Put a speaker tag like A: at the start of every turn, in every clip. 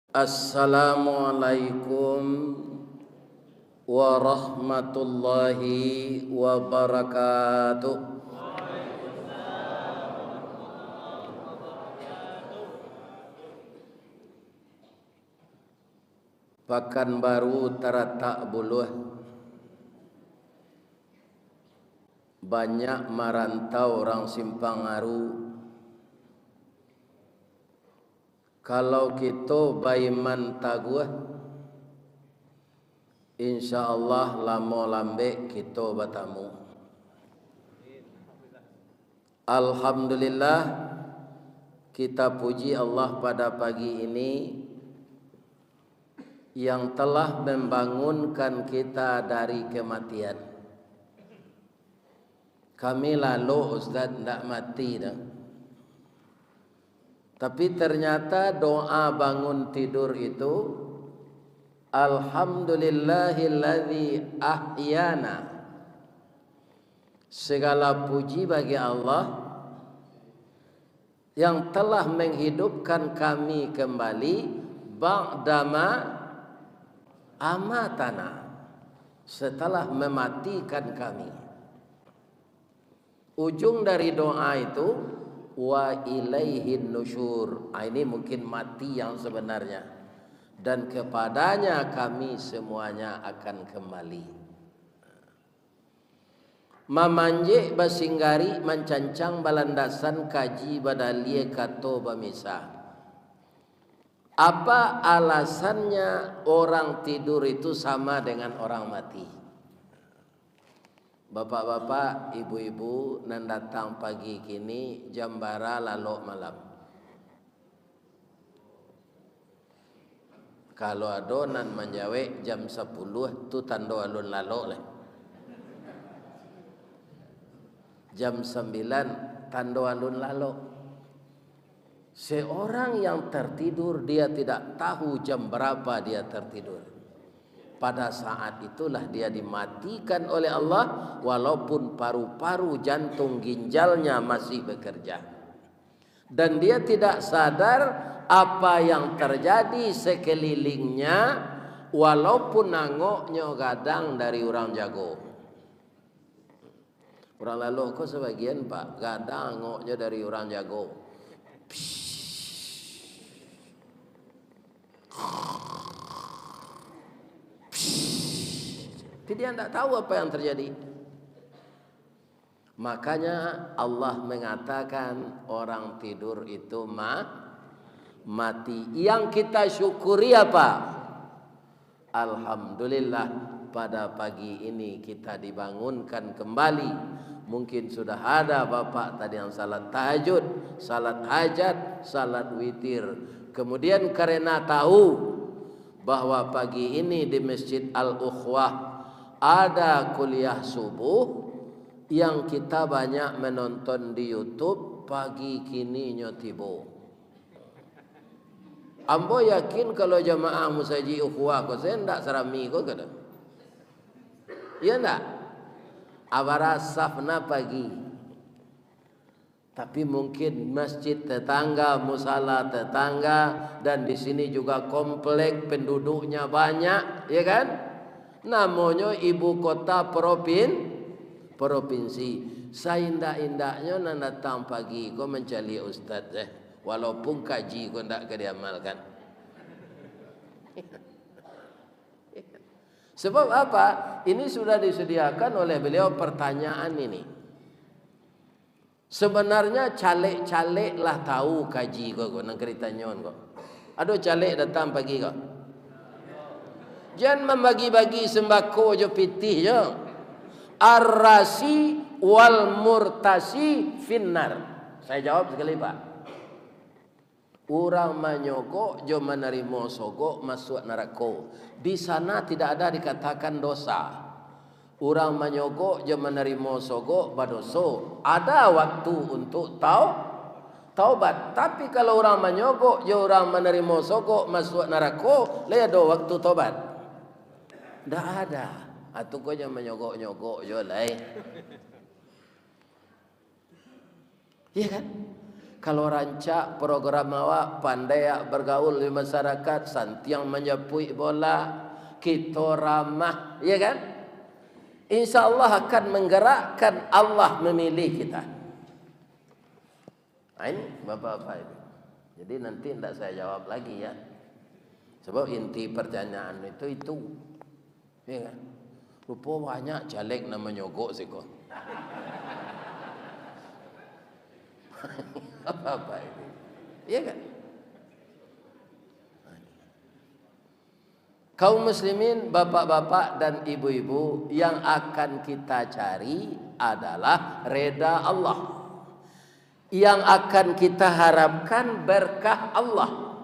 A: Assalamualaikum warahmatullahi wabarakatuh. Pekanbaru taratak buluh. Banyak merantau orang Simpang Aru. Kalau kita baiman taguh, insyaallah lamo lambe kita bertamu. Alhamdulillah, kita puji Allah pada pagi ini yang telah membangunkan kita dari kematian. Kami lalu Ustaz tidak mati dah. Tapi ternyata doa bangun tidur itu Alhamdulillahilladzi ahyana. Segala puji bagi Allah yang telah menghidupkan kami kembali ba'dama amatana, setelah mematikan kami. Ujung dari doa itu wa ilaihin nusyur. Ini mungkin mati yang sebenarnya, dan kepadanya kami semuanya akan kembali. Mamanje basinggari mancancang balandasan kaji badalie kato bamisa. Apa alasannya orang tidur itu sama dengan orang mati? Bapak-bapak, ibu-ibu nan datang pagi kini jam bara lalu malam. Kalau ada nan menjawe jam 10 tu tando alun lalu leh. Jam 9 tando alun lalu. Seorang yang tertidur dia tidak tahu jam berapa dia tertidur. Pada saat itulah dia dimatikan oleh Allah, walaupun paru-paru jantung ginjalnya masih bekerja. Dan dia tidak sadar apa yang terjadi sekelilingnya, walaupun nangoknya gadang dari orang jago. Orang lalu kok sebagian pak, gadang ngoknya dari orang jago. Dia tidak tahu apa yang terjadi. Makanya Allah mengatakan orang tidur itu mati. Yang kita syukuri apa? Alhamdulillah, pada pagi ini kita dibangunkan kembali. Mungkin sudah ada bapak tadi yang salat tahajud, salat hajat, salat witir. Kemudian karena tahu bahwa pagi ini di Masjid Al-Ukhwah ada kuliah subuh yang kita banyak menonton di YouTube, pagi kini nyotibo. Ambo yakin kalau jamaah musaji ukhuwah ko saya ndak serami ko kada. Iya ndak? Abara safna pagi. Tapi mungkin masjid tetangga, musala tetangga, dan di sini juga komplek penduduknya banyak, ya kan? Namanya ibu kota provinsi. Saindah-indahnya nan datang pagi kau mencari ustaz walaupun kaji kau ndak diamalkan. Sebab apa? Ini sudah disediakan oleh beliau pertanyaan ini. Sebenarnya caleg-caleg lah tahu kaji kau nang ceritanya kau. Ada caleg datang pagi kau. Jangan membagi-bagi sembako je pitih je. Ar-rasi wal murtasi finnar. Saya jawab sekali pak. Orang menyogok je menerima sogok masuk neraka. Di sana tidak ada dikatakan dosa. Orang menyogok je menerima sogok berdosa. Ada waktu untuk taubat. Tapi kalau orang menyogok je orang menerima sogok masuk neraka, le ada waktu taubat. Tak ada. Atau kau jangan menyogok-nyogok je lah. Ya kan? Kalau rancak program awak pandai bergaul di masyarakat, santiang menjepui bola, kita ramah, ya kan? Insya Allah akan menggerakkan, Allah memilih kita. Nah, ini bapak-bapak ini. Jadi nanti tidak saya jawab lagi ya. Sebab inti pertanyaan itu. Ya kan? Rupa banyak caleg nama nyogok sih kok. Apa ini? Iya kan? Kaum muslimin, bapak-bapak dan ibu-ibu, yang akan kita cari adalah reda Allah. Yang akan kita harapkan berkah Allah.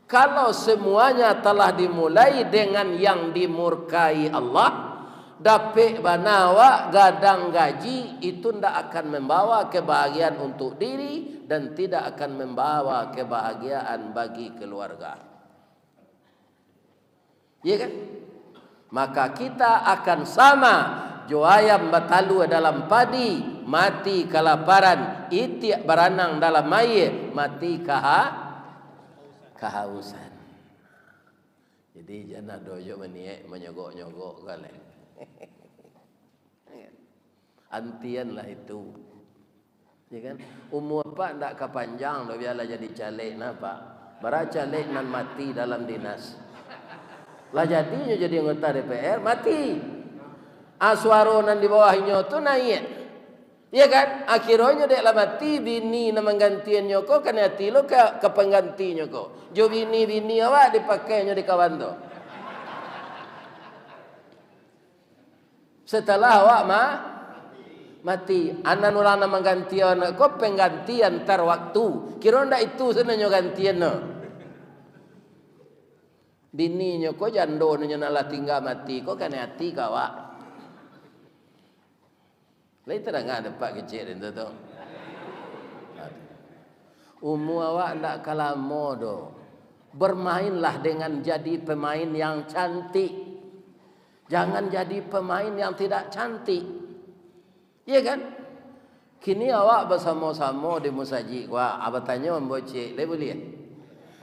A: Kalau semuanya telah dimulai dengan yang dimurkai Allah, dapat banawa gadang gaji, itu tidak akan membawa kebahagiaan untuk diri dan tidak akan membawa kebahagiaan bagi keluarga. Ya kan? Maka kita akan sama jo ayam batalu dalam padi, mati kelaparan, itiak beranang dalam air, mati kehausan. Jadi jangan dojo meniak menyogok-nyogok kalian. Antian lah itu. Ya kan? Umur apa ndak kepanjang lo biarlah jadi caleg napa? Bara caleg nan mati dalam dinas. Lah jadinya jadi anggota DPR mati. Aswaro nan di bawahnya tu naik. Ya kan? Akhirnya dek lah mati bini nama gantian nyoko kan hati lo ke pengganti nyoko. Jo bini awak dipakainya di kawan tu. Setelah awak mati, anak ulang nama gantian ko penggantian tar waktu. Kira ndak itu sebenarnya gantian no. Bininya kok jando nya nak tinggal mati kok kan hati kawak. Lai terang ada pak kecil itu tu. Umur awak ndak kalamo do. Bermainlah dengan jadi pemain yang cantik. Jangan jadi pemain yang tidak cantik. Iya kan? Kini awak bersama-sama di musajid. Wah, abatanya membocek. Lai boleh?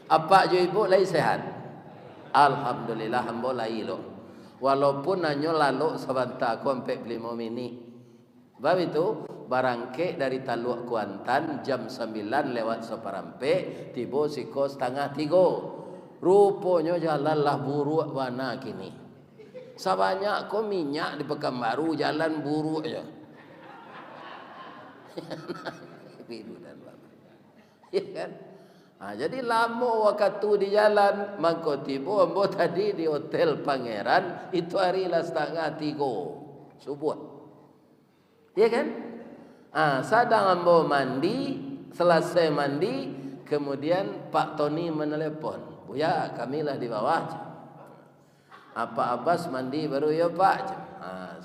A: Apa jo ibu lai sehat? Alhamdulillah hamba lai lo. Walaupun hanya lalu sebentar aku sampai beli mini. Sebab itu barangke dari Taluk Kuantan jam 9 lewat seperampe tiba siko 2:30. Rupanya jalanlah buruk warna kini. Sebanyak ko minyak di Pekanbaru jalan buruk aja. Ibu dan bapak. Ya kan? Jadi lama waktu di jalan mangko tiba ambo tadi di hotel Pangeran itu hari lah 2:30 subuh. Ya kan? Sadang ambo mandi, selesai mandi, kemudian Pak Tony menelepon. Buya, kamilah di bawah. Apa Abbas mandi baru ya Pak?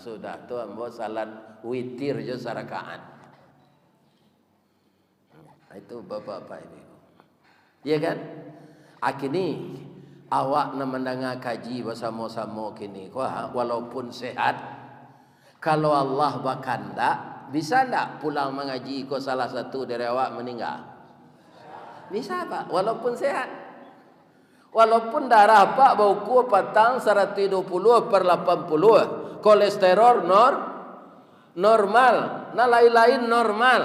A: Sudah tu ambo salat witir je sarakaan. Itu bapak-bapak ini. Ya kan? Kini awak nak mendengar kaji bersama-sama kini. Walaupun sehat, kalau Allah berkehendak, bisa tak pulang mengaji ko salah satu dari awak meninggal? Bisa Pak, walaupun sehat. Walaupun darah Pak bauku patang 120/80, kolesterol normal, nah lain-lain normal.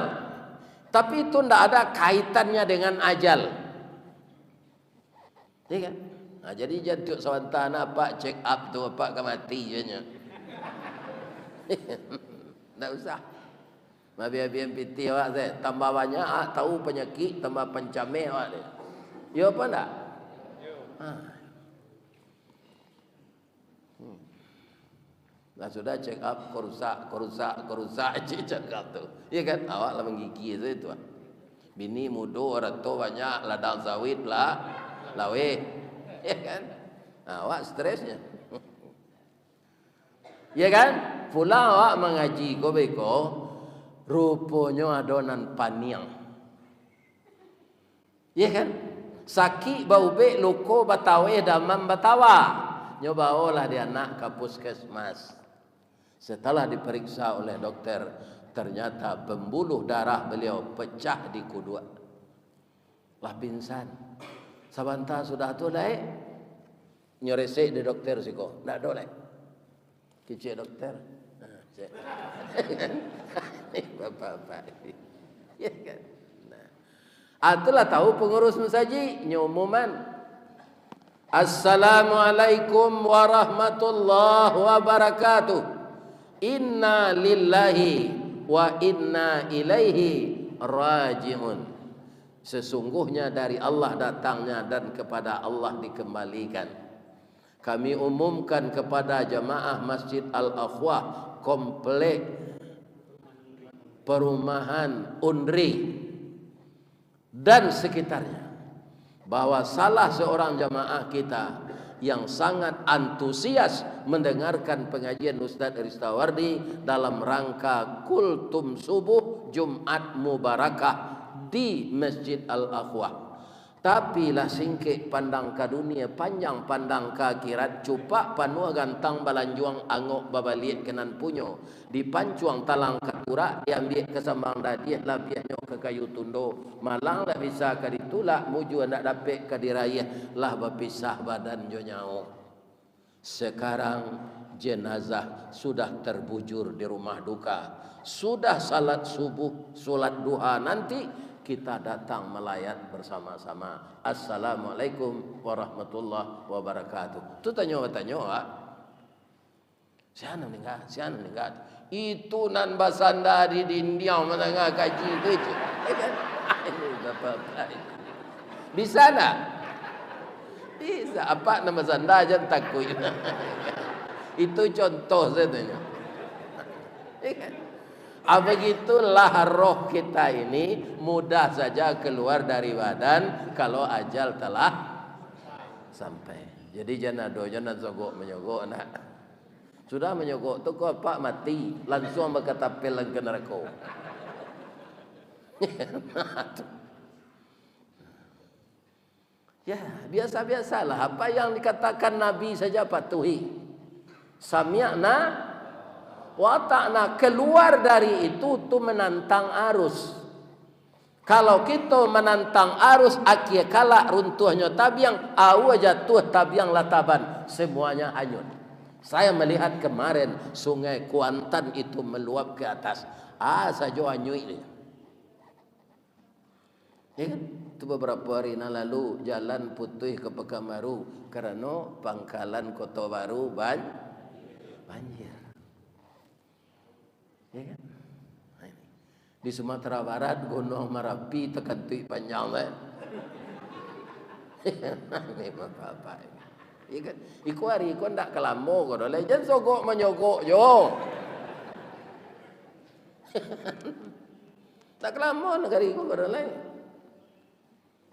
A: Tapi itu tidak ada kaitannya dengan ajal. Ya kan? Jadi jantung sementara Pak check up tu Pak kemati je nya. Tak usah. Mabi-mabi MPT awak saya tambah banyak tahu penyakit tambah pencameh awak dia. Ya apa enggak? Nah sudah check up kerusak check up tu. Ya kan? Awak lah menggigi itu. Bini muda orang tu banyak ladang sawit lah. Lawe, ya kan? Awak stresnya, ya kan? Pulang awak mengaji beko, rupanya adonan paniang, ya kan? Sakit bau be loko batawe damam batawa, nyobaolah dia anak ke puskesmas. Setelah diperiksa oleh dokter, ternyata pembuluh darah beliau pecah di kedua lah pingsan. Sabanta sudah tu lai nyoresek di dokter siko. Ndak do lai. Kicik dokter. Nah, cek. Bapak-bapak. Ya kan. Nah. Itulah tahu pengurus masjid nyumuman. Assalamualaikum warahmatullahi wabarakatuh. Inna lillahi wa inna ilaihi raji'un. Sesungguhnya dari Allah datangnya dan kepada Allah dikembalikan. Kami umumkan kepada jamaah Masjid Al-Akhwah komplek perumahan Undri dan sekitarnya, bahwa salah seorang jamaah kita yang sangat antusias mendengarkan pengajian Ustaz Ristawardi dalam rangka kultum subuh Jumat Mubarakah di Masjid Al-Akhwah. Tapi lah singkik pandang ke dunia, panjang pandang ke akhirat, cupak panua gantang balanjuang angok babaliat kenan punyo, dipancuang talang katurak, diambil ke sambang dadiah lah biaknya ke kayu tundo, malang lah bisa ke ditulak, muju nak dapet ke dirayah lah berpisah badan jo nyao. Sekarang jenazah sudah terbujur di rumah duka, sudah salat subuh, salat duha, nanti kita datang melayat bersama-sama. Assalamualaikum warahmatullahi wabarakatuh. Tu tanya-tanya, siapa meninggal? Itu nan basanda di dindiang menengah kaji itu je. Ini bapak-bapak. Bisa tak? Bisa. Apa nama basanda aja takut. Itu contoh saya tanya. Begitulah roh kita ini mudah saja keluar dari badan kalau ajal telah sampai. Jadi jangan sogok menyogok nak. Sudah menyogok tu kau pak mati langsung berkata pelang ke neraka. Ya biasa-biasalah apa yang dikatakan Nabi saja patuhi. Sami'na watakna, keluar dari itu tu menantang arus. Kalau kita menantang arus akhir kala runtuhnya tabiang, awa jatuh tabiang lataban, semuanya hanyut. Saya melihat kemarin sungai Kuantan itu meluap ke atas, saja hanyut ini. Ya kan? Itu beberapa hari lalu jalan putih ke Pekanbaru karena pangkalan Kota Baru banjir. Ya kan? Di Sumatera Barat Gunung Merapi tekan tui panjang kan. Ini apa-apa ini. Ya kan? Iku hari iku ndak kelamo kau dah. Jangan sogok menyogok jo. Tak kelamo negara iku kau dah.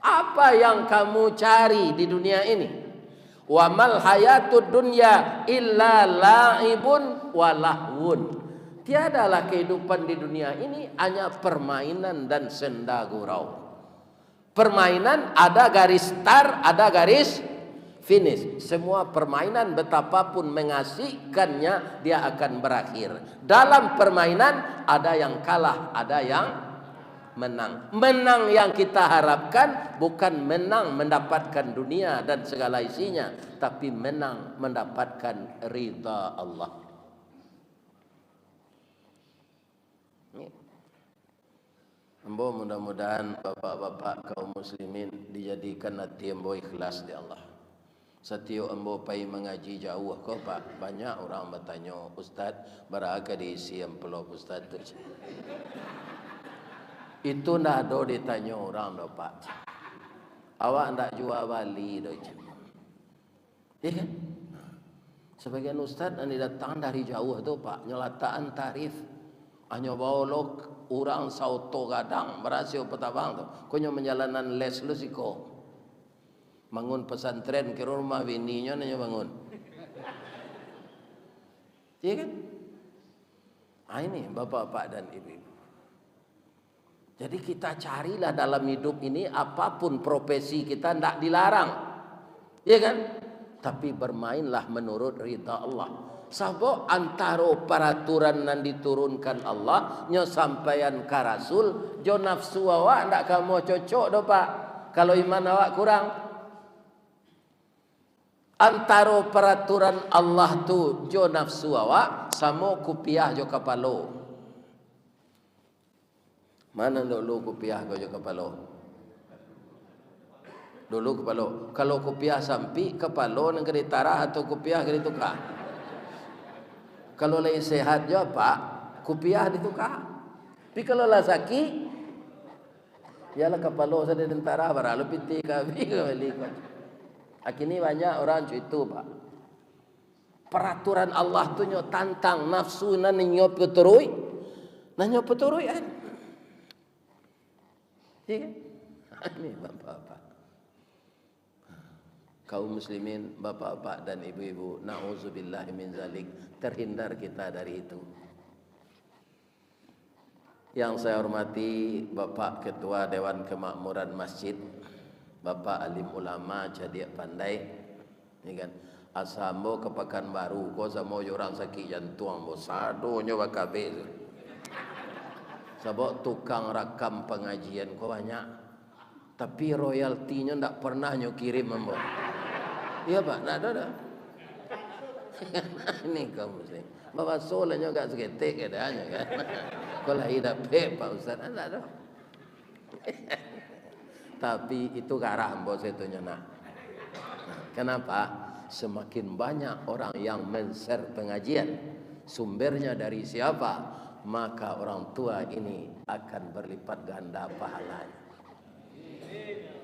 A: Apa yang kamu cari di dunia ini? Wa mal hayatud dunya illa la'ibun wa lahwun. Tiadalah kehidupan di dunia ini hanya permainan dan senda gurau. Permainan ada garis start, ada garis finish. Semua permainan betapapun mengasihkannya dia akan berakhir. Dalam permainan ada yang kalah, ada yang menang. Menang yang kita harapkan bukan menang mendapatkan dunia dan segala isinya, tapi menang mendapatkan ridha Allah. Ambo mudah-mudahan bapak-bapak kaum muslimin dijadikan hati ambo ikhlas di Allah. Setiap ambo pai mengaji jauh kau pak, banyak orang bertanya, Ustaz, berapa diisi amplop Ustaz tu? Itu ndak ada ditanya orang dah pak. Awak ndak jual bali dah. Iya kan? Sebagian Ustaz yang datang dari jauh tu pak, nyelataan tarif hanya bawa orang sauto gadang berhasil petabang tu. Konyo menjalanan les lu siko. Bangun pesantren ke rumah bininya nanya bangun. Iya kan? Ini bapak-bapak dan ibu-ibu. Jadi kita carilah dalam hidup ini apapun profesi kita tidak dilarang. Iya kan? Tapi bermainlah menurut ridha Allah. Sabok antara peraturan yang diturunkan Allah nya sampaian ka Rasul jo nafsu awak ndak kamu cocok do pak. Kalau iman awak kurang, antara peraturan Allah tu jo nafsu awak sama kupiah jo kapalo. Mana dulu kupiah jo kapalo? Dulu kapalo. Kalau kupiah sampi kapalo nang kena tarah atau kupiah kena tukar. Kalau lagi sehat jo apa? Kupiah ditukar. Tapi kalau lah sakit, ialah kapalo sa tentara bara lu piti kami kembali. Akini banyak orang itu, Pak. Peraturan Allah tu nyo tantang nafsu nan nyo peturui. Nan nyo peturui kan. Iya. Ini bapak-bapak. Kaum muslimin, bapak-bapak dan ibu-ibu, na'udzubillahi min zalik, terhindar kita dari itu. Yang saya hormati Bapak Ketua Dewan Kemakmuran Masjid, Bapak Alim Ulama Cadiak Pandai, ini kan asambo ke Pekanbaru, ko samo orang sakit jantung, bo sado nyo bakabe. Sebab tukang rakam pengajian ko banyak, tapi royaltinya ndak pernah nyo kirim ambo. Iya Pak, ndak ada. Ini kaum muslim. Bapak solanya gak seketik adanya kan. Kalau hidup Pak Ustaz, enggak ada. Tapi itu karah bos itu nak. Kenapa? Semakin banyak orang yang men-share pengajian, sumbernya dari siapa, maka orang tua ini akan berlipat ganda pahalanya.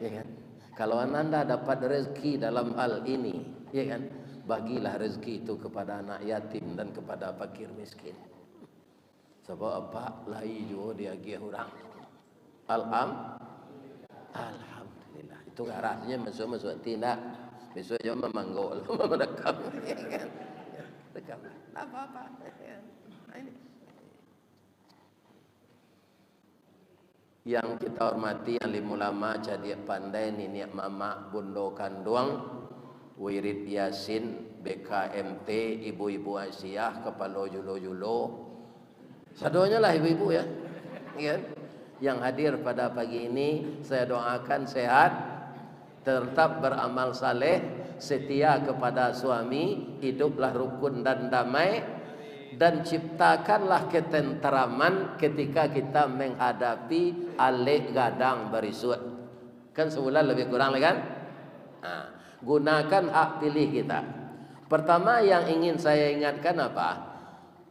A: Ya kan? Kalau anda dapat rezeki dalam hal ini, ya kan? Bagilah rezeki itu kepada anak yatim dan kepada fakir miskin. Sebab apa? Lai juga dia gih orang. Alhamdulillah. Itu rasanya masuk tindak. Besok jom memanggol, mendekam. Dekam. Apa-apa. Ini. Yang kita hormati alim ulama Cadiak Pandai, Niniak Mama, Bundo Kanduang, Wirid Yasin, BKMT, Ibu-ibu Asyah, Kepala Julo-Julo. Sadonya lah ibu-ibu ya. Yang hadir pada pagi ini, saya doakan sehat, tetap beramal saleh, setia kepada suami, hiduplah rukun dan damai, dan ciptakanlah ketenteraman ketika kita menghadapi alik gadang berisut. Kan sebulan lebih kurang lagi kan? Nah, gunakan hak pilih kita. Pertama yang ingin saya ingatkan apa?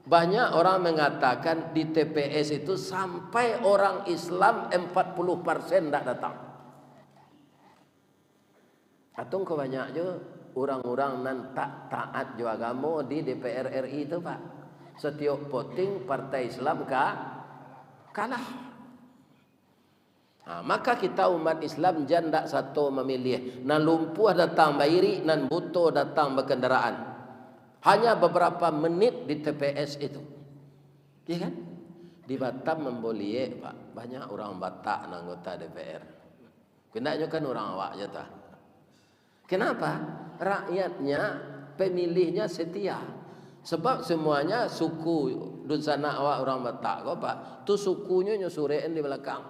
A: Banyak orang mengatakan di TPS itu sampai orang Islam 40% tidak datang. Atung kebanyak juga orang-orang nan tak taat juga agama di DPR RI itu Pak. Setiap voting partai Islam kalah. Nah, maka kita umat Islam jangan satu memilih. Nan lumpuh datang bayiri, nan buto datang berkendaraan. Hanya beberapa menit di TPS itu. Ya kan? Di Batam membolie Pak. Banyak orang Batak anggota DPR. Kendaknya kan orang awak je tah. Kenapa? Rakyatnya, pemilihnya setia. Sebab semuanya suku dunsana awak orang Batak kau Pak. Tu sukunya nyusurein di belakang.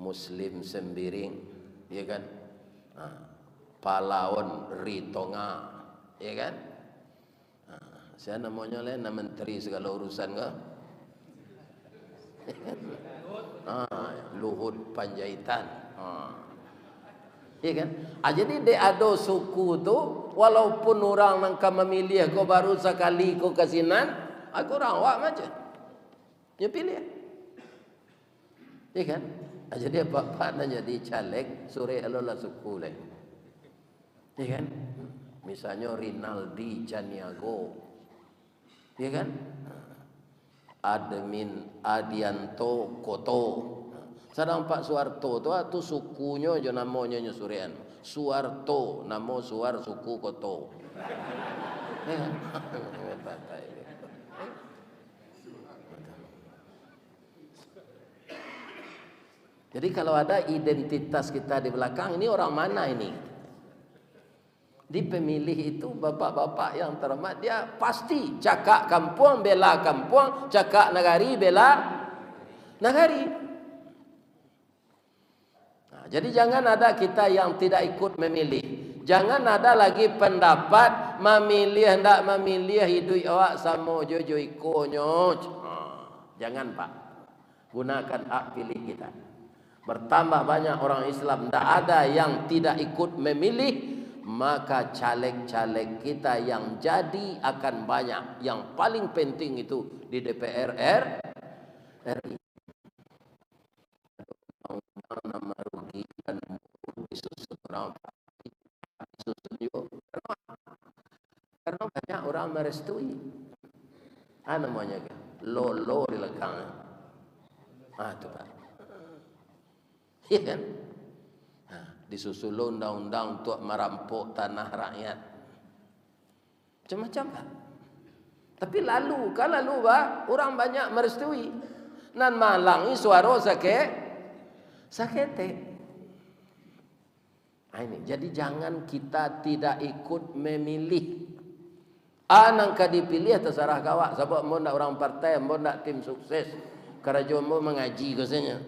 A: Muslim Sembiring, ya kan? Palawan Ritonga, ya kan? Saya namanya lain nama menteri segala urusan ke? Luhut Panjaitan. Iya kan? Jadi dia ada suku tu, walaupun orang nangka memilih kau baru sekali kau kasinan, aku orang awak macam. Dia pilih. Iya kan? Jadi apa-apa nak jadi caleg, sore alolah suku lain. Iya kan? Misalnya Rinaldi Caniago. Ya kan? Admin Adianto Koto. Sedang Pak Suwarto tu sukunya je namanya nyusurian. Suwarto, nama Suar suku Koto. Ya kan? Jadi kalau ada identitas kita di belakang, ini orang mana ini? Di pemilih itu bapak-bapak yang terhormat, dia pasti cakap kampung bela kampung, cakap negari bela negari. Nah, Jadi jangan ada kita yang tidak ikut memilih. Jangan ada lagi pendapat memilih hendak memilih hidup awak sama jojo ikonyo. Jangan Pak. Gunakan hak pilih kita. Bertambah banyak orang Islam, tidak ada yang tidak ikut memilih, maka caleg-caleg kita yang jadi akan banyak. Yang paling penting itu di DPR RI. Nama rugi dan disusun orang disusun juga karena banyak orang merestui namanya lolo di belakang itu Pak, iya kan, disusul undang-undang untuk merampok tanah rakyat macam-macam Pak. Tapi lalu Pak orang banyak merestui nan malangi suara sakete. Ini jadi jangan kita tidak ikut memilih. Nangka dipilih terserah kawak. Sebab mau nak orang partai, mau nak tim sukses. Kerja mau mengaji kesanya.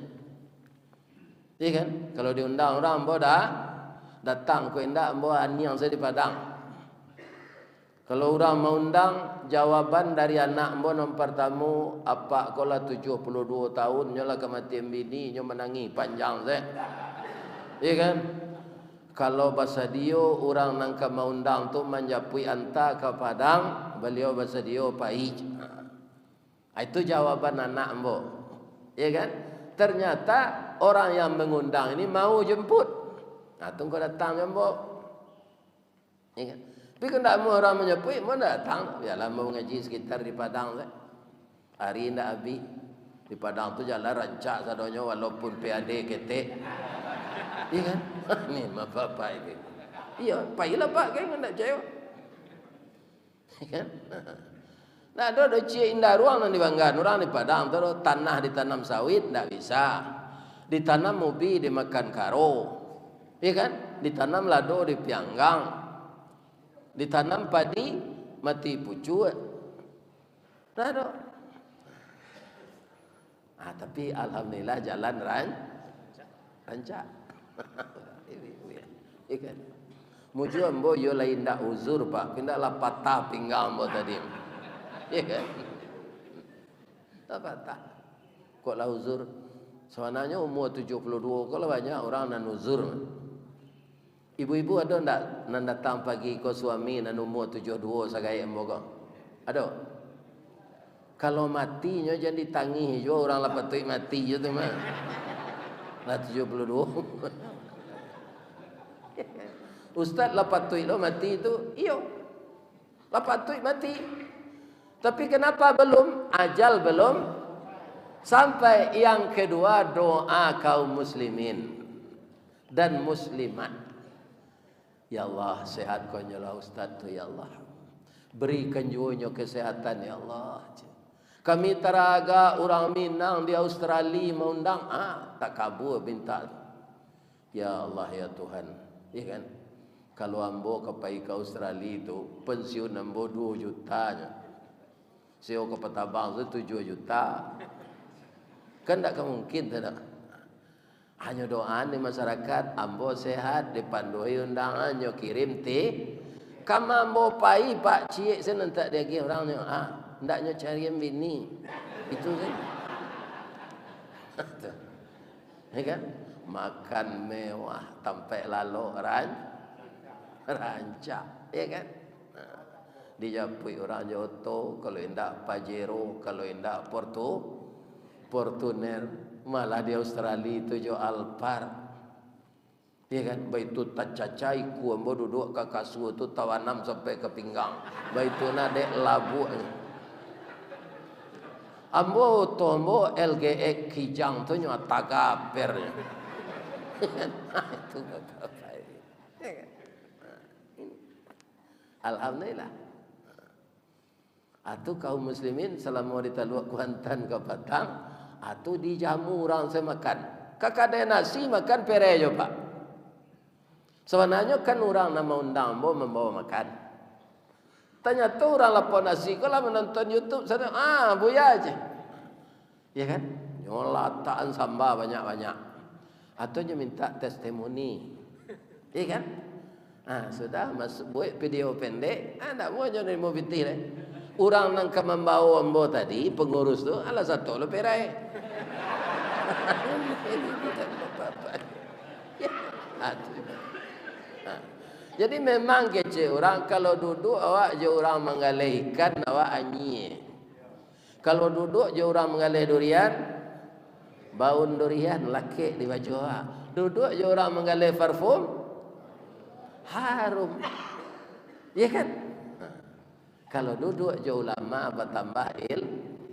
A: Iya kan? Kalau diundang orang mau dah datang ke indak mau aniang saya di Padang. Kalau orang mau undang, jawaban dari anak mbok nomor pertama, apa kola 72 tahun nyola kematian bini, nyo menangi panjang saya. Iya kan? Kalau bahasa dia orang nangka mau undang tu menjapui anta ke Padang, beliau bahasa dia pahit. Itu jawaban anak mbok. Iya kan? Ternyata orang yang mengundang ini mau jemput. Tunggu datang mbok. Iya kan? Tapi kalau tak mau orang menyepui, mau datang. Biarlah mau ngaji sekitar di Padang. Hari ini habis. Di Padang tu jalan rancak sadonya walaupun PAD ketek. Iya kan? Ni bapak ini. Iya, payahlah Pak kan nak jawab. Iya kan? Nah, ada cie indah ruang yang dibanggakan orang di Padang tu tanah ditanam sawit tak bisa. Ditanam ubi dimakan karo. Iya kan? Ditanam lado di pianggang. Ditanam padi mati pucuk. Dah ada. Tapi alhamdulillah jalan rancak. Ikan. Muju ambo yo lain dak uzur Pak, pindahlah patah pinggang ambo tadi. Ikan. Tak patah. Kok lah uzur? Sebenarnya umur 72 kalau banyak orang nan uzur. Ibu-ibu ada ndak nan datang pagi ke suami nan umur 72 sagaya ambo kok? Ada. Kalau matinya jadi tangih jo orang lah patut mati je tu mah. Lah 72. Ustaz lah patut lo mati itu. Iyo. Lah patut mati. Tapi kenapa belum? Ajal belum sampai. Yang kedua doa kaum muslimin dan muslimat. Ya Allah, sehatkan lah Ustaz tu ya Allah. Berikan juga kesehatan ya Allah. Kami teraga orang Minang di Australia mengundang, tak kabur minta. Ya Allah ya Tuhan, ya kan? Kalau ambo kepai ke Australia itu pensiun ambo 2 jutanya. Seo ke Petabang itu 7 juta. Kan tak mungkin tidak. Hanya doa di masyarakat, ambo sehat, dipandui undangan, nyo kirim teh. Kamu ambo pai Pak Cik, saya nanti dia pergi orangnya, hendaknya cari bini. Itu kan. Ya kan? Makan mewah, sampai lalu rancak, ya kan? Dijapui orang Joto, kalau indak Pajero, kalau indak Fortuner. Malah di Australia itu jo Alphard. Ya kan, baik itu tacacai ku ambo duduk ke kasur tu tawanam sampai ke pinggang. Baik itu nadek labu. Ambo tombo LGX kijang tu nyo tagaper. Itu apa ini? Alhamdulillah. Atu kaum muslimin selama ditaluak Kuantan ke Batang, atu dijamu orang saya makan. Kakak ada nasi makan perejo Pak. Sebenarnya kan orang nama undang membawa makan. Tanya tu orang lapor nasi, kalau menonton YouTube sana, buya aja. Ya kan? Nyolataan sambal banyak-banyak. atau dia minta testimoni, iya kan? Sudah masuk buat video pendek, tak mau jadi mau binti deh. Orang nang membawa ambo tadi pengurus tu, alah satu lo perai. Jadi memang kece orang kalau duduk awak je orang mengalih ikan awak anyi. Kalau duduk je orang mengalih durian, baun durian laki di baju awak. Duduk je orang mengalih parfum, harum. Ya kan? Kalau duduk je ulama bertambah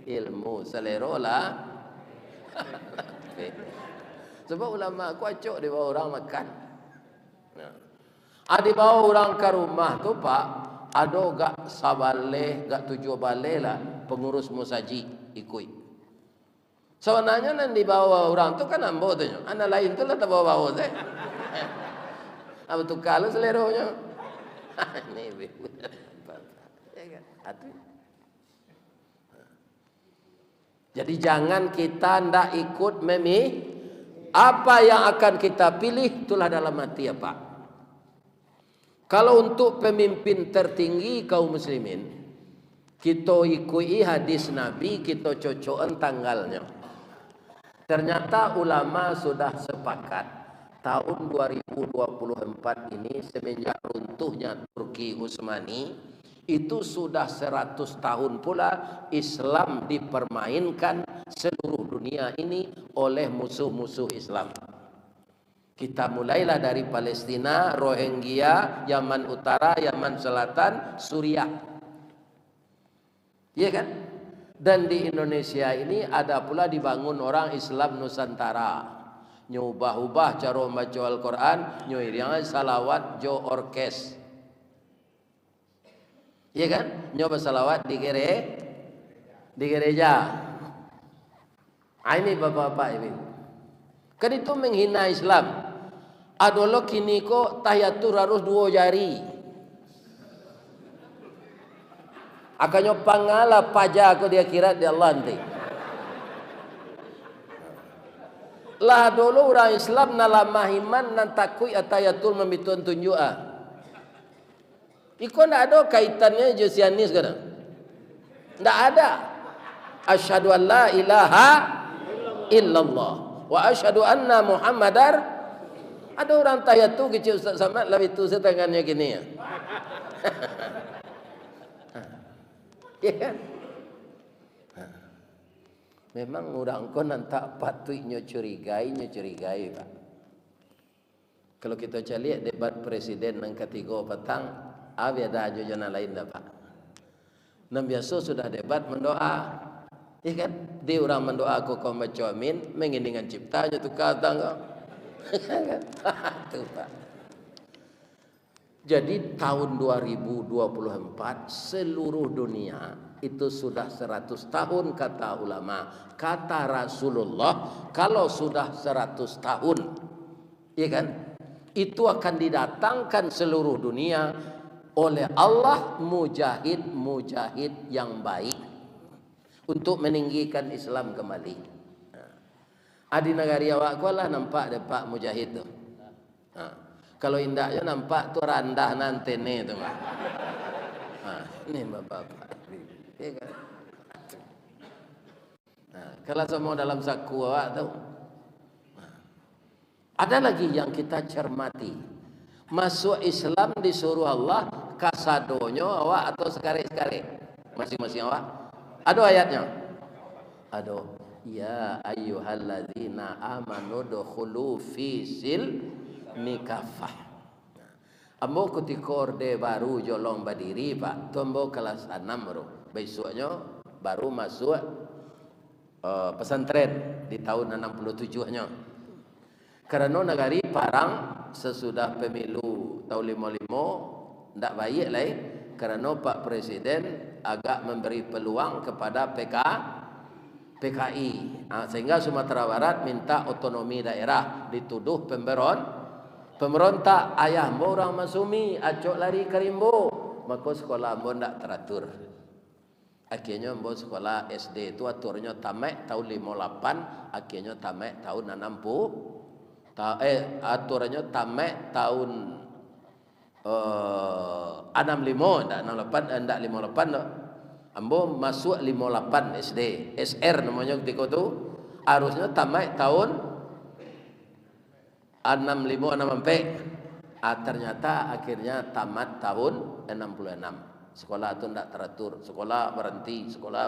A: ilmu, selera lah. Sebab ulama aku acok di bawah orang makan. Di bawah orang ke rumah tu pak, ada gak sabale, gak 7 balai lah pengurus musaji ikut. Sebenarnya nan di bawah orang tu kan ambo tu, anak lain tu lah tak bawa saya. Apa tu kalau seleronya? Ini jadi jangan kita ndak ikut memilih apa yang akan kita pilih, itulah dalam hati ya Pak. Kalau untuk pemimpin tertinggi kaum muslimin, kita ikuti hadis Nabi, kita cocokan tanggalnya. Ternyata ulama sudah sepakat tahun 2024 ini semenjak runtuhnya Turki Utsmani, itu sudah 100 tahun pula Islam dipermainkan seluruh dunia ini oleh musuh-musuh Islam. Kita mulailah dari Palestina, Rohingya, Yaman Utara, Yaman Selatan, Suriah. Iya kan? Dan di Indonesia ini ada pula dibangun orang Islam Nusantara. Nyubah-ubah cara baca Al-Quran, nyuiriang salawat jo orkes. Iya kan? Nyoba salawat di gereja. Ini bapak-bapak ini. Kan itu menghina Islam. Adolo kini kok tahiyatul harus 2 jari. Akannya pangala pajak aku dia kira di Allah nanti. Lah dulu orang Islam nalamah iman nan takui atayatul membituan tunjua. Iko ndak ada kaitannya Josianis kan? Ndak ada. Asyhadu an la ilaha illallah wa asyhadu anna Muhammadar. Ada orang tahiyat tu kecil Ustaz Samad lebih tu setangannya gini ya. Ya kan? Memang orang kau nantak patutnya curigai Pak. Kalau kita lihat debat presiden yang ketiga petang, ada aja jana lain dah Pak. Nam biasa sudah debat mendoa, ya kan? Dia orang mendoa aku kau baca amin, menginginkan ciptanya tu kata kau. Tuh Pak. Jadi tahun 2024 seluruh dunia itu sudah 100 tahun kata ulama, kata Rasulullah, kalau sudah 100 tahun, ya kan? Itu akan didatangkan seluruh dunia oleh Allah mujahid yang baik untuk meninggikan Islam kembali. Adi negari awak ku lah nampak depak mujahid tu. Kalau indahnya nampak tu randah nanti ni tu Pak. Ini bapak-bapak. Ya kan? Kalau semua dalam saku awak tu. Ada lagi yang kita cermati. Masuk Islam disuruh Allah kasadonyo awak atau sekali-sekali masing-masing awak. Ada ayatnya? Ada. Ya ayyuhalladzina amanu dukhulu fi silmi kafah. Ambo ketika orde baru jolong berdiri Pak, tu ambo kelas 6 baru. Besoknya baru masuk pesantren di tahun 67-nya. Karena negari parang sesudah pemilu tahun 55 ndak baik lain karena Pak Presiden agak memberi peluang kepada PKI. Sehingga Sumatera Barat minta otonomi daerah, dituduh pemberontak. Ayah mo orang masumi acok lari ke rimbo, maka sekolah mo ndak teratur. Akhirnya mo sekolah SD itu aturnya tamat tahun 58, akhirnya tamat tahun Aturannya tamat tahun 65, enggak 68, enggak 58 no. Ambo masuk 58 SD, SR namanya ketika itu. Harusnya tamat tahun 65 64. Ternyata akhirnya tamat tahun 66. Sekolah itu tidak teratur, sekolah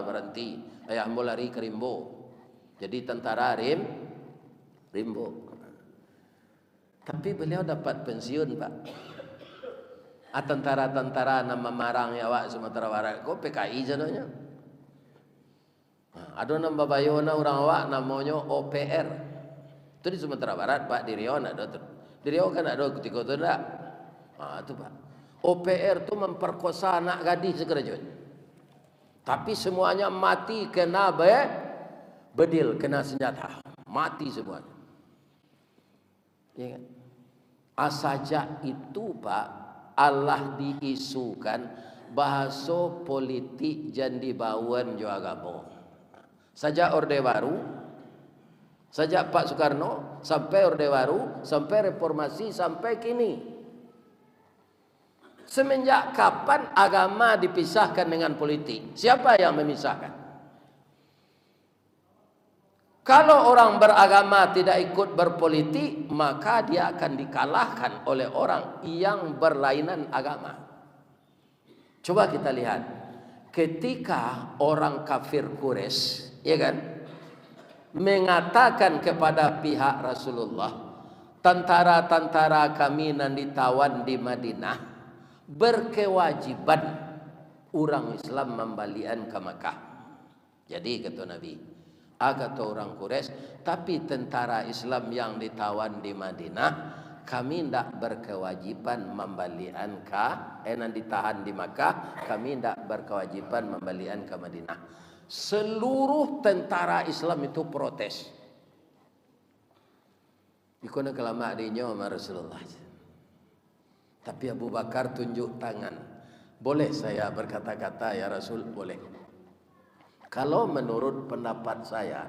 A: berhenti. Ayah ambo lari ke Rimbo. Jadi tentara Rimbo. Tapi beliau dapat pensiun, Pak. Tentara-tentara nama marang ya Wak Sumatera Barat. Kok PKI jadinya? Ada nama bayona orang Wak namanya OPR. Itu di Sumatera Barat, Pak. Di Riau ada tuh. Di Riau kan ada ketika itu enggak. Itu Pak. OPR itu memperkosa anak gadis sekerajaan. Tapi semuanya mati kena bedil, kena senjata. Mati semuanya. Ya kan? Asajak itu Pak, Allah diisukan bahasa politik jandi bauan jo agama. Sejak Orde Baru, sejak Pak Soekarno sampai Orde Baru, sampai reformasi sampai kini. Semenjak kapan agama dipisahkan dengan politik? Siapa yang memisahkan? Kalau orang beragama tidak ikut berpolitik, maka dia akan dikalahkan oleh orang yang berlainan agama. Coba kita lihat, ketika orang kafir Quraisy, ya kan, mengatakan kepada pihak Rasulullah, tentara-tentara kami yang ditawan di Madinah berkewajiban orang Islam membalian ke Makkah. Jadi kata Nabi, kata orang Quraisy, tapi tentara Islam yang ditawan di Madinah, kami tidak berkewajiban membalian ke, yang ditahan di Makkah, kami tidak berkewajiban membalian ke Madinah. Seluruh tentara Islam itu protes. Ikut kelama adanya sama Rasulullah. Tapi Abu Bakar tunjuk tangan. Boleh saya berkata-kata ya Rasul? Boleh. Kalau menurut pendapat saya,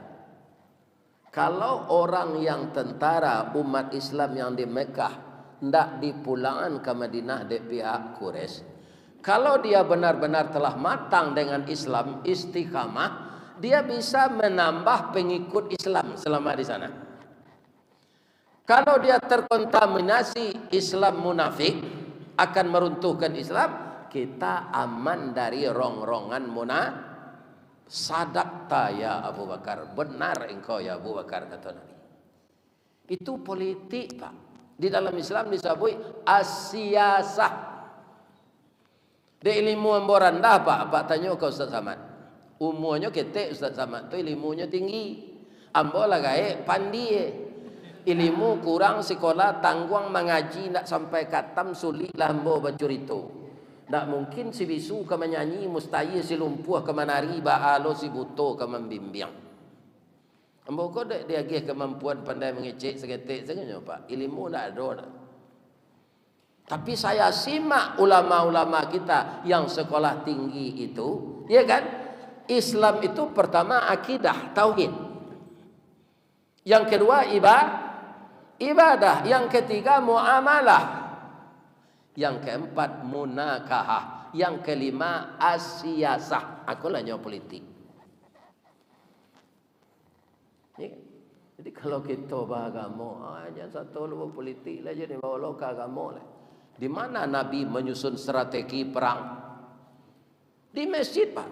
A: kalau orang yang tentara umat Islam yang di Mekah tidak dipulangkan ke Madinah dari pihak Quraisy, kalau dia benar-benar telah matang dengan Islam, istiqamah, dia bisa menambah pengikut Islam selama di sana. Kalau dia terkontaminasi Islam munafik, akan meruntuhkan Islam, kita aman dari rong-rongan munafik. Sadaqta ya Abu Bakar, benar engkau ya Abu Bakar, kata Nabi. Itu politik Pak. Di dalam Islam disebut as-siyasah. Di ilmu memboranda Pak tanya ke Ustaz Samad. Umurnya ketek Ustaz Samad tu ilmunya tinggi. Ambo lagai pandi. Ilmu kurang sekolah tangguang mengaji nak sampai katam sulit lah ambo bacurito. Tak mungkin si bisu ke menyanyi, mustahil si lumpuh ke menari, bahalo si buto ke membimbing. Ambo kau dia kemampuan pandai mengecek seketik saja Pak. Ilmu tak ada. Tapi saya simak ulama-ulama kita yang sekolah tinggi itu, ya kan? Islam itu pertama akidah, tauhid. Yang kedua ibadah. Yang ketiga muamalah. Yang keempat munakahah. Yang kelima asiyasah. Akulah nyawa politik. Ya. Jadi kalau kita beragama, hanya satu lupa politik lah, jadi bawa ke agama lah. Di mana Nabi menyusun strategi perang? Di masjid Pak.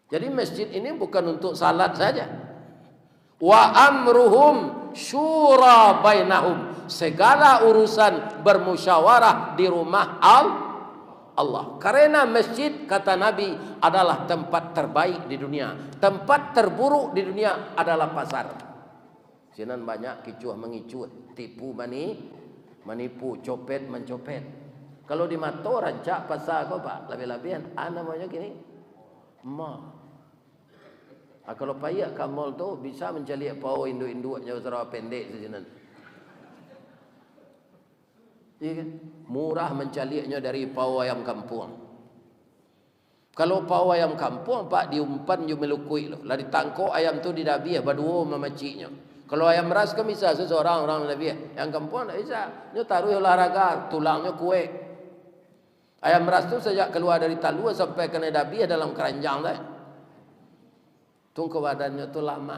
A: Jadi masjid ini bukan untuk salat saja. Wa amruhum syura bainahum. Segala urusan bermusyawarah di rumah Allah. Karena masjid kata Nabi adalah tempat terbaik di dunia. Tempat terburuk di dunia adalah pasar. Sinan banyak kicuah mengicuh, tipu manipu, copet mencopet. Kalau di mata rancak pasar kau Pak, lebih-lebihan namanya gini. Kalau payah kamol tu bisa mencari pau induk-induk jauh serah pendek sejenak. Ya kan? Murah mencaliaknya dari pau ayam kampung. Kalau pau ayam kampung Pak diumpan je melukui loh. Lah ditangkok ayam tu didabiah berdua sama makciknya. Kalau ayam ras kan bisa seseorang orang lebih, yang kampung tak bisa. Nyo taruh olahraga, tulangnya kue. Ayam ras tu sejak keluar dari talua sampai kena dabi dalam keranjang dah. Tunggu badannya tu lama.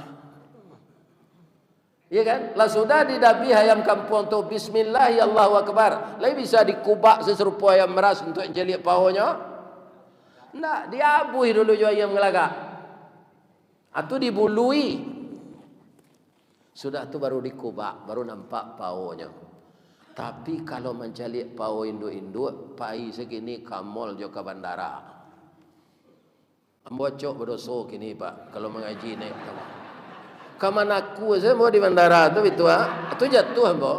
A: Iya kan? Lah sudah didabi ayam kampung tu bismillah ya Allahu akbar. Lah bisa dikubak seserupa ayam ras untuk jelik pahonya? Ndak, diabui dulu jo ayam ngelagak. Atau dibului. Sudah tu baru dikubak, baru nampak paunya. Tapi kalau mencalik pau induk-induk, pai segini kamol jo ke bandara. Ambocok berdoso kini Pak, kalau mengaji naik. Kamana aku saya mau di bandara tu itu tu jatuh ambo.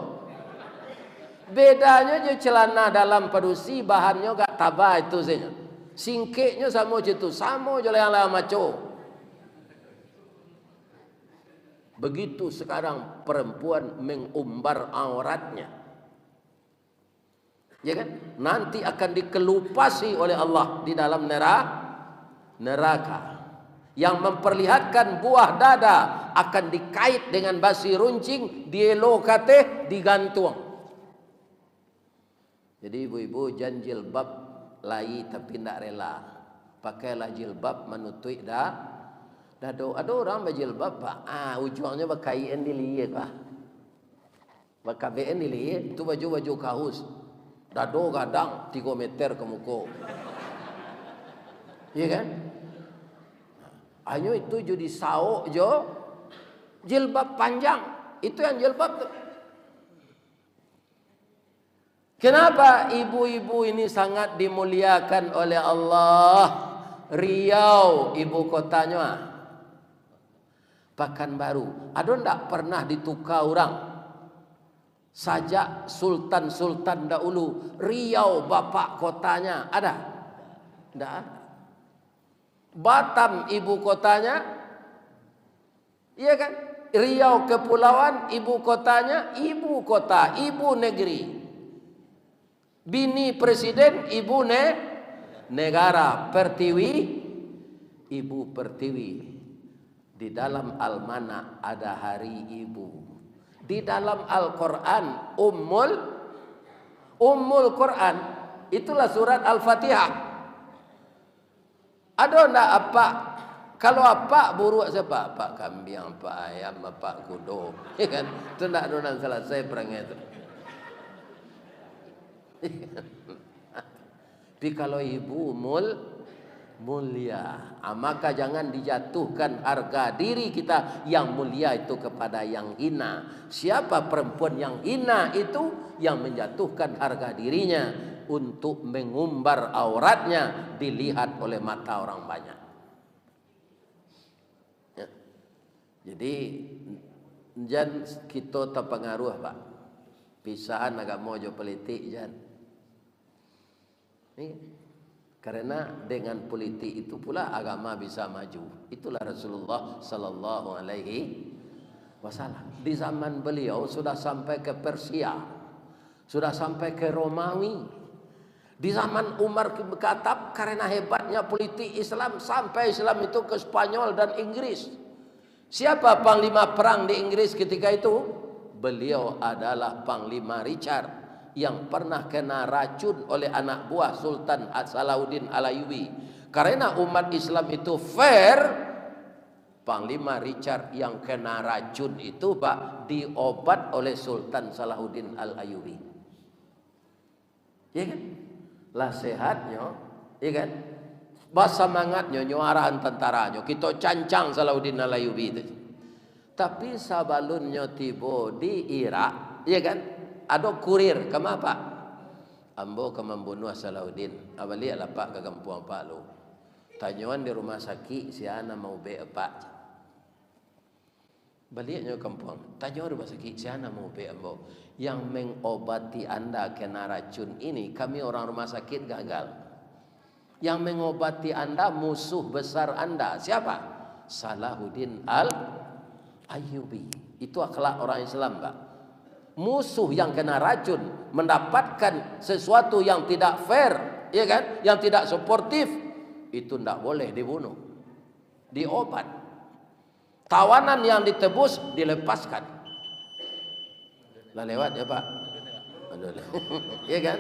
A: Bedanya je celana dalam padusi bahannya gak tabah itu saja. Singkeknya sama je tu, sama je yang lain maco. Begitu sekarang perempuan mengumbar auratnya. Ya kan? Nanti akan dikelupasi oleh Allah di dalam neraka. Yang memperlihatkan buah dada akan dikait dengan basi runcing, dielokate, digantung. Jadi ibu-ibu jangan jilbab lai tapi tidak rela. Pakailah jilbab menutup dah. Ada orang berjilbab Pak. Ujungnya berkaian dilihat Pak. Berkaian dilihat. Itu baju kaos. Dado kadang 3 meter ke muka. Iya kan? Hanya itu jadi sauk jo. Jilbab panjang. Itu yang jilbab tu. Kenapa ibu-ibu ini sangat dimuliakan oleh Allah? Riau ibu kotanya. Pekanbaru. Ada ndak pernah ditukar orang? Sajak sultan-sultan dahulu, Riau bapak kotanya ada? Ndak ada. Batam ibu kotanya? Iya kan? Riau kepulauan ibu kotanya, ibu kota, ibu negeri. Bini presiden ibu negara. Pertiwi ibu pertiwi. Di dalam Al-Mana ada hari ibu. Di dalam Al-Quran Ummul Quran itulah surat Al-Fatihah. Ada enggak apa? Kalau apa buruk siapa? Pak kambing, Pak ayam, Pak kudo. Ya kan? Itu enggak ada selesai perangnya itu. Tapi kalau ibu mulia, maka jangan dijatuhkan harga diri kita yang mulia itu kepada yang hina. Siapa perempuan yang hina itu? Yang menjatuhkan harga dirinya untuk mengumbar auratnya dilihat oleh mata orang banyak. Ya. Jadi jangan kita terpengaruh Pak. Pisahan agama jo politik jangan. Karena dengan politik itu pula agama bisa maju. Itulah Rasulullah sallallahu alaihi wasallam. Di zaman beliau sudah sampai ke Persia, sudah sampai ke Romawi. Di zaman Umar bin Khattab karena hebatnya politik Islam sampai Islam itu ke Spanyol dan Inggris. Siapa panglima perang di Inggris ketika itu? Beliau adalah Panglima Richard yang pernah kena racun oleh anak buah Sultan Salahuddin Al-Ayyubi. Karena umat Islam itu fair, Panglima Richard yang kena racun itu Pak diobat oleh Sultan Salahuddin Al-Ayyubi. Ya kan? Lah sehatnya, ya kan? Bas semangatnya nyuarahan tentaranya. Kita cancang Salahuddin Al-Ayyubi itu. Tapi sabalunnya tiba di Irak, ya kan? Ada kurir kema Pak? Ambo ke membunuh Salahuddin. Abali lah Pak ke kampung Pak lu. Tanyuan di rumah sakit si ana mau be Pak. Baliknya kampung. Tanyuan rumah sakit si ana mau be ambo. Yang mengobati Anda kena racun ini kami orang rumah sakit gagal. Yang mengobati Anda musuh besar Anda. Siapa? Salahuddin Al-Ayyubi. Itu akhlak orang Islam Pak. Musuh yang kena racun mendapatkan sesuatu yang tidak fair, ya kan? Yang tidak suportif, itu tidak boleh dibunuh, diobat. Tawanan yang ditebus dilepaskan. Lah lewat ya Pak. Iya kan?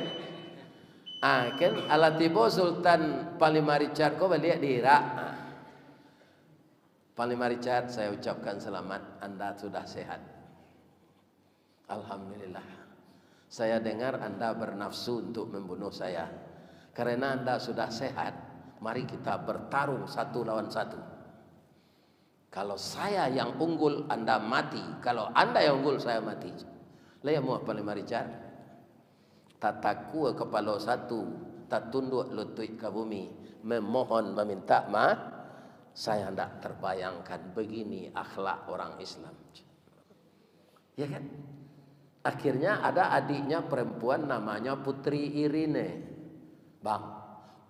A: Kan alatibo Sultan Panglima Richard ko balik di Irak. Panglima Richard, saya ucapkan selamat, Anda sudah sehat. Alhamdulillah. Saya dengar Anda bernafsu untuk membunuh saya. Karena Anda sudah sehat, mari kita bertarung satu lawan satu. Kalau saya yang unggul, Anda mati. Kalau Anda yang unggul, saya mati. Lihat muah Panglima Richard. Tataku kepala satu, tak tunduk lutut ke bumi, memohon meminta maaf. Saya tidak terbayangkan begini akhlak orang Islam. Ya kan? Akhirnya ada adiknya perempuan namanya Putri Irene. Bang,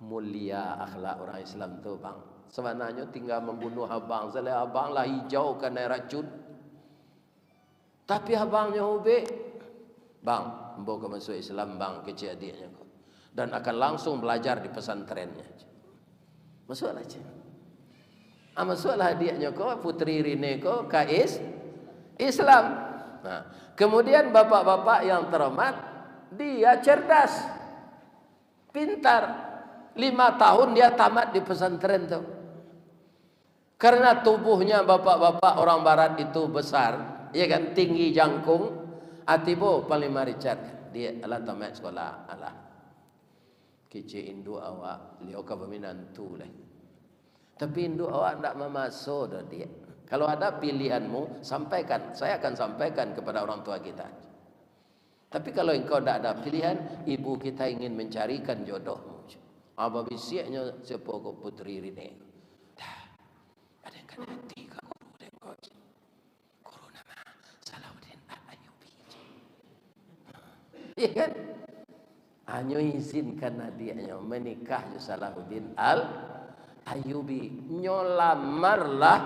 A: mulia akhlak orang Islam tu bang. Sebenarnya tinggal membunuh abang. Selain abang lah hijau kena racun. Tapi abangnya ubek. Bang, mbok masuk Islam bang, kecil adiknya. Dan akan langsung belajar di pesantrennya. Masuklah cik. Masuklah adiknya kau, Putri Rine kau, kais Islam. Nah, kemudian bapak-bapak yang terhormat, dia cerdas, pintar. 5 tahun dia tamat di pesantren tu. Karena tubuhnya bapak-bapak orang barat itu besar, ya kan, tinggi jangkung. Atibo Panglima Richard, dia alah tamat sekolah, alah. Kecil Indo awak, liau kabaminantu lah. Tapi induk awak tidak memasuk dah dia. Kalau ada pilihanmu, sampaikan. Saya akan sampaikan kepada orang tua kita. Tapi kalau engkau tidak ada pilihan, ibu kita ingin mencarikan jodohmu. Apa bisiaknya sepoko Putri Rine. Dah, ada yang kena hati ke guru dan kau. Guru nama Salahuddin Al-Ayyubi. Iya kan? Hanya izinkan adiknya menikah Salahuddin Al-Ayyubi. Nyolamarlah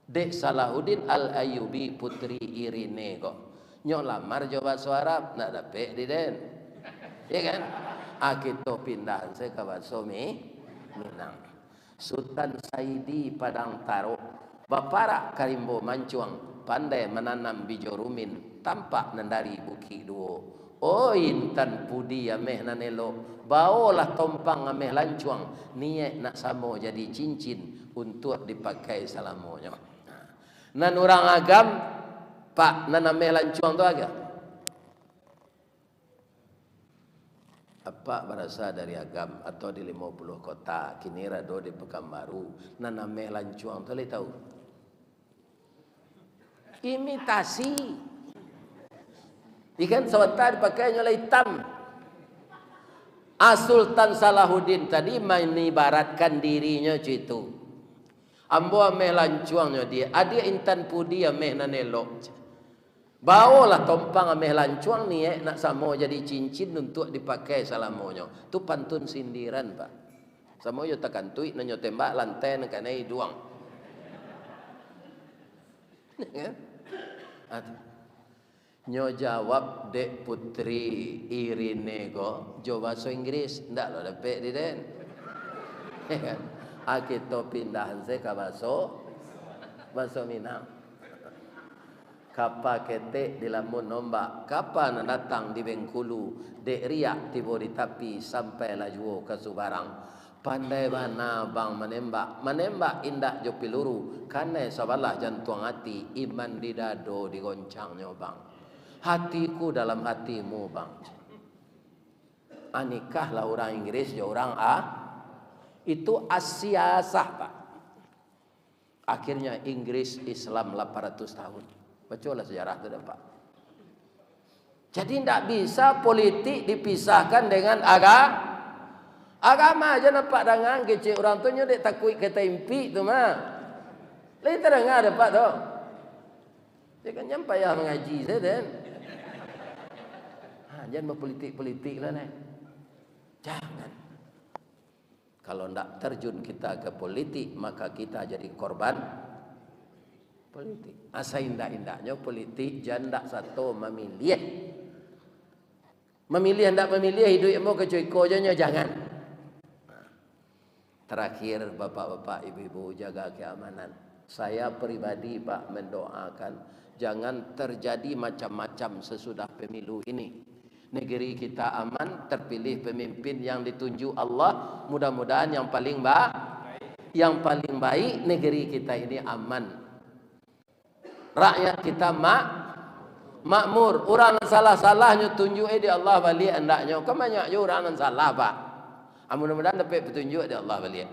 A: Dek Salahuddin Al-Ayyubi Putri Irine kok. Nyolamar coba suara nak dapat di den. Ya kan? Kita pindah saya ke bahasa Minang. Sultan Saidi Padang Taro. Bapara Karimbo Mancuang pandai menanam bijo rumin tampak nandari buki duo. Oh intan pudi ameh nanelo. Bawalah tompang ameh lancuang. Niat nak samo jadi cincin untuk dipakai salamonya. Nan orang agam Pak nan ameh lancuang tu agak. Apa berasal dari agam atau di 50 kota. Kini rado di Pekanbaru. Nan ameh lancuang tu tahu. Imitasi. Ikan sebentar pakainya hitam. Sultan Salahuddin tadi menibaratkan dirinya itu. Ambo ameh lancuangnya dia. Adia intan pudi ameh nanelok. Bawalah tompang ameh lancuang ni nak samo jadi cincin untuk dipakai salamonya. Tu pantun sindiran Pak. Samo yo tekan tuik nanyo tembak lantai nak kanai duang. Nyo jawab Dek Putri Irine ko jawab bahasa Inggris ndak lo dapat di den. Kita pindahan saya ke bahasa Minang. Kapa ketek di lamun nombak, kapan datang di Bengkulu, dek riak tiba di tapi sampai laju ke Subarang. Pandai mana bang menembak indah jo piluru, karena sabalah jantung hati, iman di dado digoncangnya bang. Hatiku dalam hatimu bang. Anikahlah orang Inggris jo orang itu asiasah Pak. Akhirnya Inggris Islam 800 tahun. Bacalah sejarah itu dah Pak. Jadi tidak bisa politik dipisahkan dengan agama aja nampak dengan kecil orang tu nyodek takut kata impi tu mah. Lain terdengar ada Pak tu. Dia kan nyampai yang mengaji saya dan. Jangan berpolitik-politik lah ni. Jangan. Kalau tidak terjun kita ke politik, maka kita jadi korban politik. Asa indah-indahnya politik, jangan satu memilih. Memilih tidak memilih, hidup mau kecuiko aja jangan. Terakhir, bapak-bapak, ibu-ibu, jaga keamanan. Saya pribadi Pak mendoakan jangan terjadi macam-macam sesudah pemilu ini. Negeri kita aman, terpilih pemimpin yang ditunjuk Allah. Mudah-mudahan yang paling baik negeri kita ini aman. Rakyat kita makmur. Orang salah-salahnya tunjuk di Allah balik hendaknya. Kan banyak orang yang salah Pak. Mudah-mudahan dapat petunjuk di Allah balik.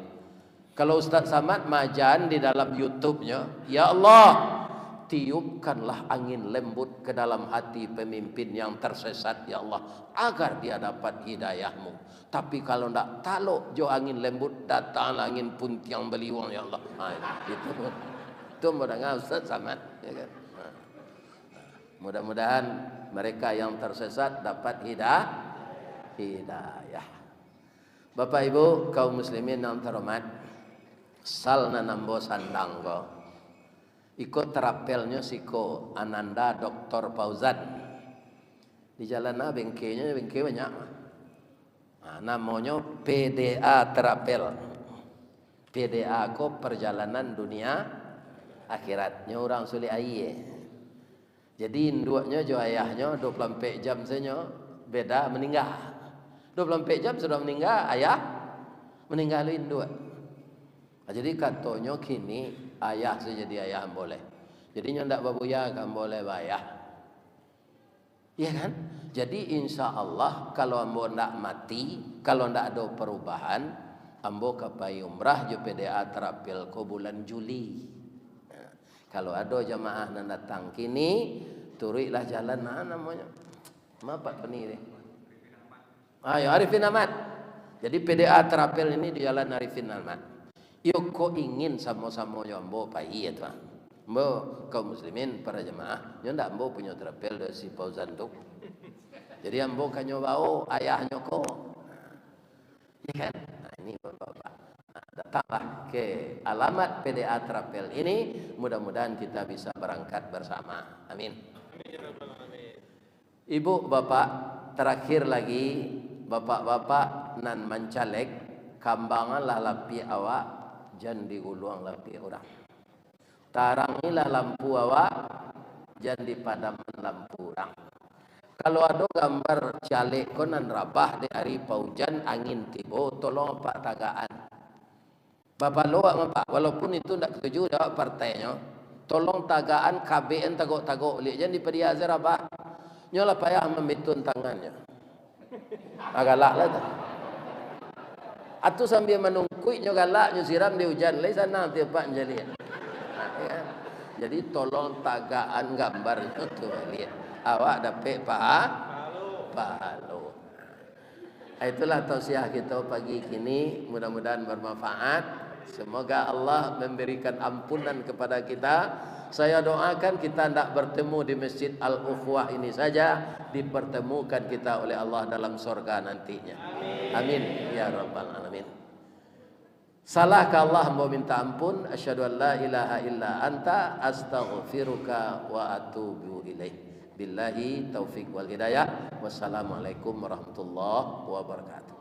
A: Kalau Ustaz Samad majan di dalam YouTube-nya, ya Allah, tiupkanlah angin lembut ke dalam hati pemimpin yang tersesat, ya Allah, agar dia dapat hidayahmu. Tapi kalau tidak taluk jo angin lembut, datang angin puntiang beliwang, ya Allah. Itu mudah-mudahan Ustaz Samad, ya kan? Mudah-mudahan mereka yang tersesat dapat hidayah. Bapak Ibu kaum muslimin yang terhormat, salna nambo sandang ko ikut terapelnya siko Ananda Dr. Fauzan di jalan bengkenya banyak. Namanya PDA terapel. PDA ko perjalanan dunia akhiratnya orang sulit aye. Jadi induaknya jo ayahnya 24 jam saja beda meninggal. 24 jam sudah meninggal, ayah meninggal induk. Jadi katanya kini ayah saja jadi ayah boleh. Jadi ndak babuya kan boleh bayah. Iya kan? Jadi insya Allah kalau ambo ndak mati, kalau ndak ada perubahan, ambo kapai umrah je PDA terapil ko bulan Juli. Nah, kalau ada jamaah yang datang kini, turiklah jalan namanya. Apa ni? Ayo Arifin Ahmad. Jadi PDA terapil ini di jalan Arifin Ahmad. Yo ko ingin sama-sama ambo pai ya tuan. Ambo kaum muslimin para jemaah, yo ndak ambo punya terapel dari si Fauzan tu. Jadi ambo kanyo bau ayahnya ko. Ya kan? Nah, ini Bapak. Datanglah ke alamat PDA terapel ini, mudah-mudahan kita bisa berangkat bersama. Amin. Ibu, Bapak, terakhir lagi bapak-bapak nan mencalek kambanganlah lapi awak jangan diguluang lapi orang. Tarangilah lampu awak jangan dipadamkan lampu orang. Kalau ada gambar caleg konan rabah di hari paujan angin tiba, tolong pak tagaan. Bapak loak pak, walaupun itu tidak setuju jawab partainya, tolong tagaan KBN tagok-tagok lihat jangan dipediazer rabah. Nyolah payah memitun tangannya. Agalak lah tu. Atau sambil menungkui galak siram di hujan lai sana tiap jadi. Ya. Jadi tolong tagaan gambar itu lihat. Awak dapat pahala. Itulah tausiah kita pagi kini, mudah-mudahan bermanfaat. Semoga Allah memberikan ampunan kepada kita. Saya doakan kita tidak bertemu di Masjid Al-Ukhwah ini saja, dipertemukan kita oleh Allah dalam surga nantinya. Amin ya rabbal alamin. Salah ke Allah mau minta ampun. Asyhadu an la ilaha illa anta astaghfiruka wa atubu ilaih. Billahi taufik wal hidayah. Wassalamualaikum warahmatullahi wabarakatuh.